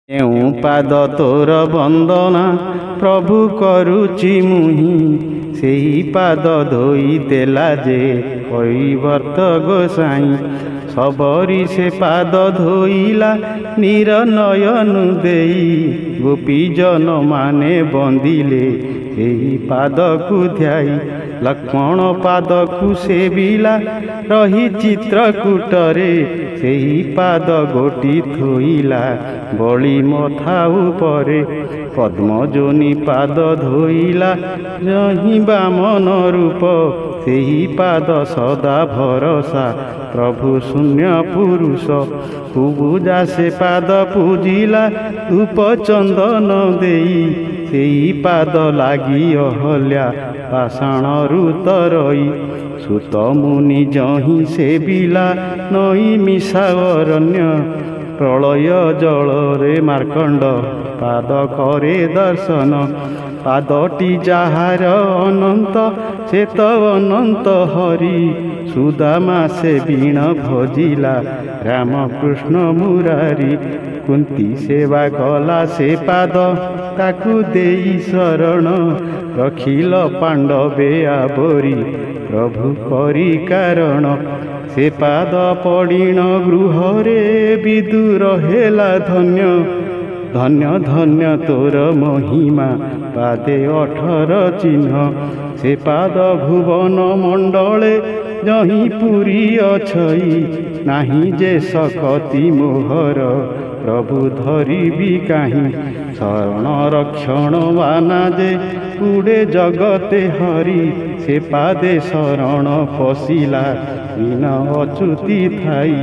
କେଉଁ ପାଦ ତୋର ବନ୍ଦନା ପ୍ରଭୁ କରୁଛି ମୁହିଁ, ସେହି ପାଦ ଧୋଇ ଦେଲା ଯେ କୈବର୍ତ୍ତ ଗୋସାଇଁ। ସବରି ସେ ପାଦ ଧୋଇଲା ନିରନୟନ ଦେଇ, ଗୋପୀଜନ ମାନେ ବନ୍ଦିଲେ ସେହି ପାଦକୁ ଧ୍ୟାଇ। ଲକ୍ଷ୍ମଣ ପାଦକୁ ସେବିଲା ରହି ଚିତ୍ରକୂଟରେ, ସେହି ପାଦ ଗୋଟି ଥୋଇଲା ବଳି ମଥା ଉପରେ। ପଦ୍ମଯୋନି ପାଦ ଧୋଇଲା ଯହିଁ ବାମନ ରୂପ, ସେହି ପାଦ ସଦା ଭରସା ପ୍ରଭୁ ଶୂନ୍ୟ ପୁରୁଷ। କୁବୁଜା ସେ ପାଦ ପୂଜିଲା ଧୂପ ଚନ୍ଦନ ଦେଇ, ସେହି ପାଦ ଲାଗି ଅହଲ୍ୟା ପାଷାଣରୁ ତରଇ। ସୁତ ମୁନି ଯହିଁ ସେବିଲା ନଈ ମିଶା ଅରଣ୍ୟ, ପ୍ରଳୟ ଜଳରେ ମାର୍କଣ୍ଡ ପାଦ କରେ ଦର୍ଶନ। ପାଦଟି ଯାହାର ଅନନ୍ତ ସେ ତ ଅନନ୍ତ ହରି, ସୁଦାମା ସେ ବୀଣ ଭଜିଲା ରାମକୃଷ୍ଣ ମୁରାରି। କୁନ୍ତି ସେବା କଲା ସେ ପାଦ ତାକୁ ଦେଇ ଶରଣ, ରଖିଲ ପାଣ୍ଡବେ ଆବରି ପ୍ରଭୁ କରି କାରଣ। ସେ ପାଦ ପଡ଼ିଣ ଗୃହରେ ବିଦୁର ହେଲା ଧନ୍ୟ, ଧନ୍ୟ ଧନ୍ୟ ତୋର ମହିମା ପାଦେ 18 ଚିହ୍ନ। ସେ ପାଦ ଭୁବନ ମଣ୍ଡଳେ ଯହିଁ ପୁରୀ ଅଛଇ, ନାହିଁ ଯେ ଶକତି ମୋହର ପ୍ରଭୁ ଧରିବି କାହିଁ। ଶରଣ ରକ୍ଷଣ ବାନା ଯେ ଉଡ଼େ ଜଗତେ ହରି, ସେ ପାଦେ ଶରଣ ପଶିଲା ବିନ ଅଚ୍ୟୁତି ଥାଇ।